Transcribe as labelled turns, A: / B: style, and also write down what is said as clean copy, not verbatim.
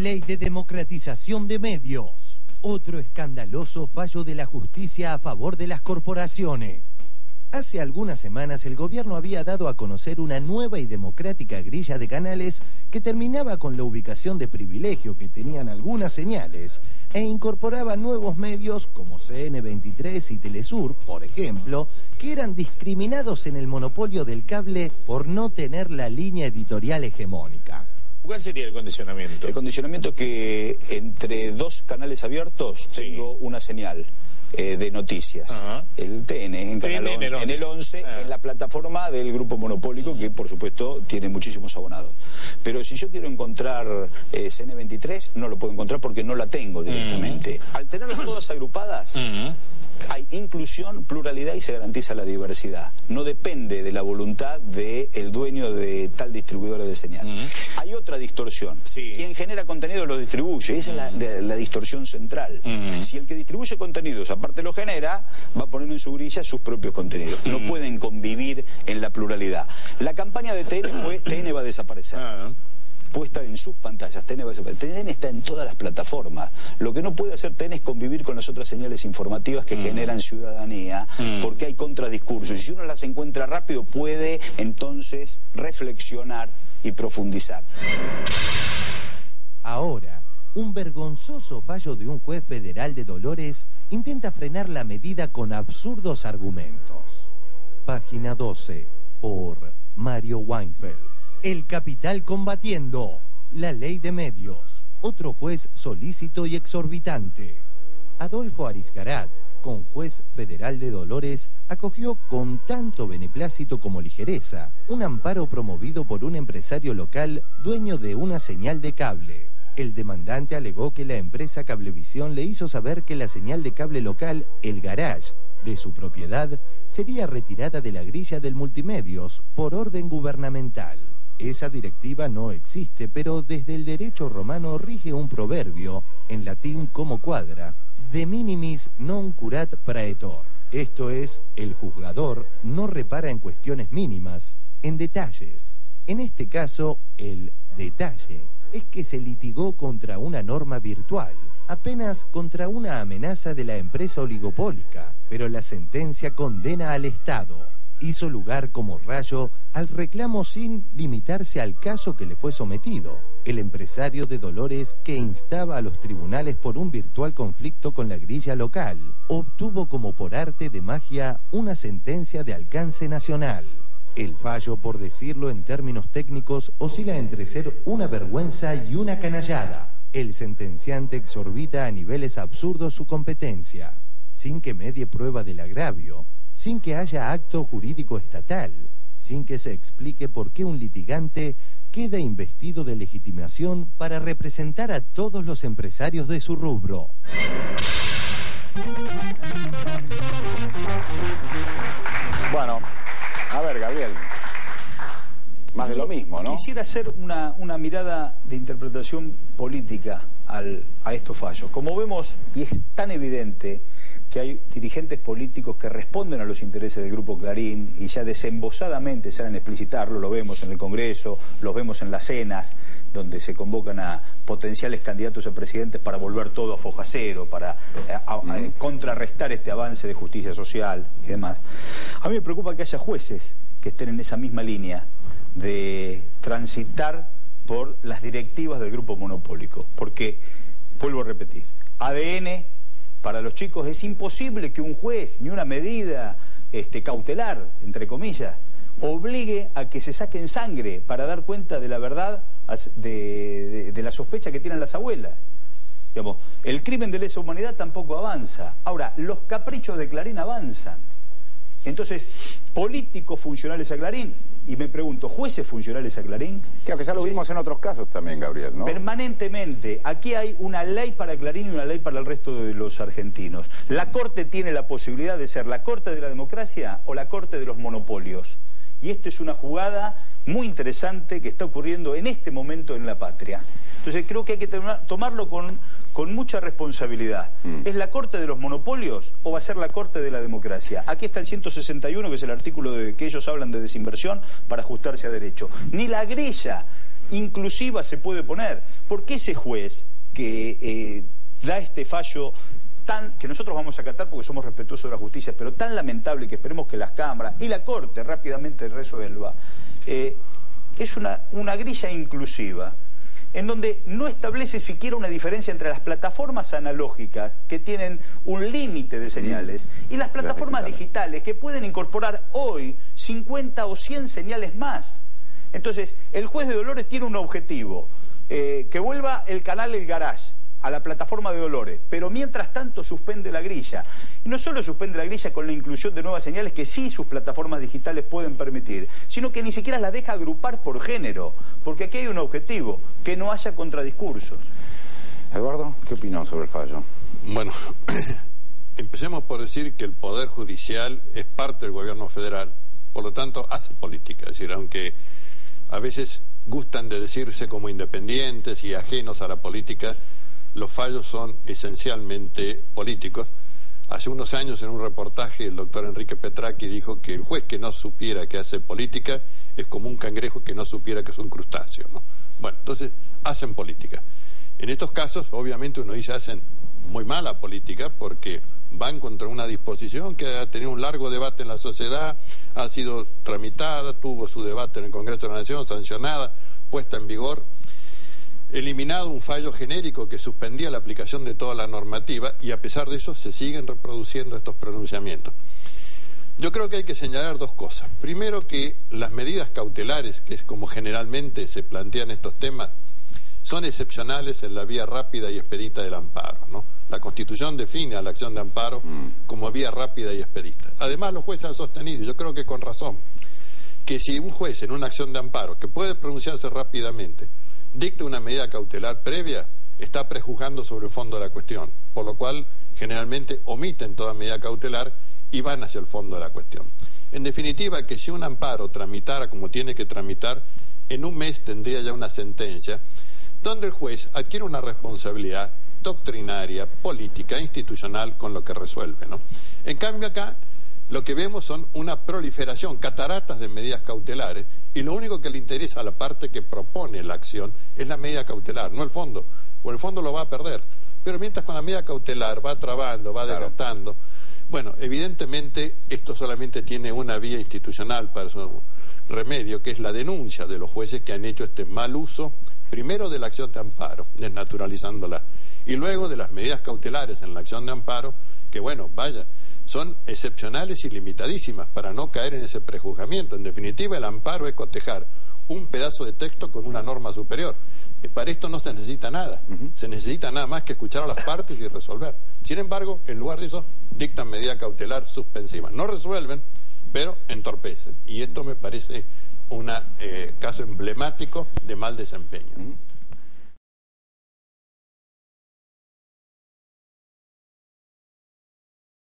A: Ley de democratización de medios. Otro escandaloso fallo de la justicia a favor de las corporaciones. Hace algunas semanas el gobierno había dado a conocer una nueva y democrática grilla de canales que terminaba con la ubicación de privilegio que tenían algunas señales e incorporaba nuevos medios como CN23 y Telesur, por ejemplo, que eran discriminados en el monopolio del cable por no tener la línea editorial hegemónica.
B: ¿Cuál sería el condicionamiento?
C: El condicionamiento es que entre dos canales abiertos tengo una señal de noticias. El TN en el 11, en la plataforma del grupo monopólico, que por supuesto tiene muchísimos abonados. Pero si yo quiero encontrar CN23, no lo puedo encontrar porque no la tengo directamente. Al tenerlas todas agrupadas, hay inclusión, pluralidad y se garantiza la diversidad. No depende de la voluntad del dueño de tal distribuidora de señal. Hay otra distorsión. Quien genera contenido lo distribuye. Esa es la distorsión central. Si el que distribuye contenidos aparte lo genera, va a poner en su grilla sus propios contenidos. No pueden convivir en la pluralidad. La campaña de TN fue TN va a desaparecer. Puesta en sus pantallas. TN está en todas las plataformas. Lo que no puede hacer TN es convivir con las otras señales informativas que generan ciudadanía, porque hay contradiscursos. Y si uno las encuentra rápido, puede entonces reflexionar y profundizar.
A: Ahora, un vergonzoso fallo de un juez federal de Dolores intenta frenar la medida con absurdos argumentos. Página 12, por Mario Weinfeld. El capital combatiendo, la ley de medios, otro juez solícito y exorbitante. Adolfo Arizgarat, con juez federal de Dolores, acogió con tanto beneplácito como ligereza un amparo promovido por un empresario local dueño de una señal de cable. El demandante alegó que la empresa Cablevisión le hizo saber que la señal de cable local, El Garage, de su propiedad, sería retirada de la grilla del multimedios por orden gubernamental. Esa directiva no existe, pero desde el derecho romano rige un proverbio, en latín como cuadra, de minimis non curat praetor. Esto es, el juzgador no repara en cuestiones mínimas, en detalles. En este caso, el detalle es que se litigó contra una norma virtual, apenas contra una amenaza de la empresa oligopólica, pero la sentencia condena al Estado. Hizo lugar como rayo al reclamo sin limitarse al caso que le fue sometido. El empresario de Dolores, que instaba a los tribunales por un virtual conflicto con la grilla local, obtuvo como por arte de magia una sentencia de alcance nacional. El fallo, por decirlo en términos técnicos, oscila entre ser una vergüenza y una canallada. El sentenciante exorbita a niveles absurdos su competencia, sin que medie prueba del agravio, sin que haya acto jurídico estatal, sin que se explique por qué un litigante queda investido de legitimación para representar a todos los empresarios de su rubro.
C: Bueno, a ver, Gabriel, más de lo mismo, ¿no? Quisiera hacer una mirada de interpretación política a estos fallos. Como vemos, y es tan evidente que hay dirigentes políticos que responden a los intereses del Grupo Clarín y ya desembosadamente salen a explicitarlo, lo vemos en el Congreso, lo vemos en las cenas, donde se convocan a potenciales candidatos a presidentes para volver todo a foja cero, para contrarrestar este avance de justicia social y demás. A mí me preocupa que haya jueces que estén en esa misma línea de transitar por las directivas del grupo monopólico, porque, vuelvo a repetir, ADN... Para los chicos es imposible que un juez, ni una medida cautelar, entre comillas, obligue a que se saquen sangre para dar cuenta de la verdad de la sospecha que tienen las abuelas. Digamos, el crimen de lesa humanidad tampoco avanza. Ahora, los caprichos de Clarín avanzan. Entonces, políticos funcionales a Clarín, y me pregunto, ¿jueces funcionales a Clarín?
D: Claro, que ya lo vimos en otros casos también, Gabriel, ¿no?
C: Permanentemente. Aquí hay una ley para Clarín y una ley para el resto de los argentinos. La Corte tiene la posibilidad de ser la Corte de la democracia o la Corte de los monopolios. Y esto es una jugada muy interesante que está ocurriendo en este momento en la patria. Entonces creo que hay que tomarlo con mucha responsabilidad. ¿Es la Corte de los monopolios o va a ser la Corte de la democracia? Aquí está el 161, que es el artículo que ellos hablan de desinversión para ajustarse a derecho. Ni la grilla inclusiva se puede poner. Porque ese juez que da este fallo que nosotros vamos a acatar porque somos respetuosos de la justicia, pero tan lamentable que esperemos que las cámaras y la Corte rápidamente resuelva, es una grilla inclusiva, en donde no establece siquiera una diferencia entre las plataformas analógicas, que tienen un límite de señales, y las plataformas digitales, que pueden incorporar hoy 50 o 100 señales más. Entonces, el juez de Dolores tiene un objetivo, que vuelva el canal El Garage a la plataforma de Dolores, pero mientras tanto suspende la grilla. Y no solo suspende la grilla con la inclusión de nuevas señales que sí sus plataformas digitales pueden permitir, sino que ni siquiera las deja agrupar por género, porque aquí hay un objetivo, que no haya contradiscursos.
D: Eduardo, ¿qué opinó sobre el fallo?
E: Bueno, empecemos por decir que el Poder Judicial es parte del gobierno federal, por lo tanto hace política, es decir, aunque a veces gustan de decirse como independientes y ajenos a la política, los fallos son esencialmente políticos. Hace unos años en un reportaje el doctor Enrique Petracchi dijo que el juez que no supiera que hace política es como un cangrejo que no supiera que es un crustáceo, ¿no? Bueno, entonces hacen política. En estos casos obviamente uno dice hacen muy mala política porque van contra una disposición que ha tenido un largo debate en la sociedad, ha sido tramitada, tuvo su debate en el Congreso de la Nación, sancionada, puesta en vigor, eliminado un fallo genérico que suspendía la aplicación de toda la normativa y a pesar de eso se siguen reproduciendo estos pronunciamientos. Yo creo que hay que señalar dos cosas. Primero, que las medidas cautelares, que es como generalmente se plantean estos temas, son excepcionales en la vía rápida y expedita del amparo, ¿no? La Constitución define a la acción de amparo como vía rápida y expedita. Además, los jueces han sostenido, yo creo que con razón, que si un juez en una acción de amparo, que puede pronunciarse rápidamente, dicta una medida cautelar previa, está prejuzgando sobre el fondo de la cuestión, por lo cual generalmente omiten toda medida cautelar y van hacia el fondo de la cuestión. En definitiva, que si un amparo tramitara como tiene que tramitar, en un mes tendría ya una sentencia donde el juez adquiere una responsabilidad doctrinaria, política, institucional con lo que resuelve, ¿no? En cambio acá lo que vemos son una proliferación, cataratas de medidas cautelares, y lo único que le interesa a la parte que propone la acción es la medida cautelar, no el fondo, o el fondo lo va a perder. Pero mientras con la medida cautelar va trabando, va desgastando, bueno, evidentemente esto solamente tiene una vía institucional para su remedio, que es la denuncia de los jueces que han hecho este mal uso, primero de la acción de amparo, desnaturalizándola, y luego de las medidas cautelares en la acción de amparo, que bueno, vaya, son excepcionales y limitadísimas para no caer en ese prejuzgamiento. En definitiva, el amparo es cotejar un pedazo de texto con una norma superior. Para esto no se necesita nada, se necesita nada más que escuchar a las partes y resolver. Sin embargo, en lugar de eso, dictan medida cautelar suspensiva. No resuelven, pero entorpecen. Y esto me parece un caso emblemático de mal desempeño.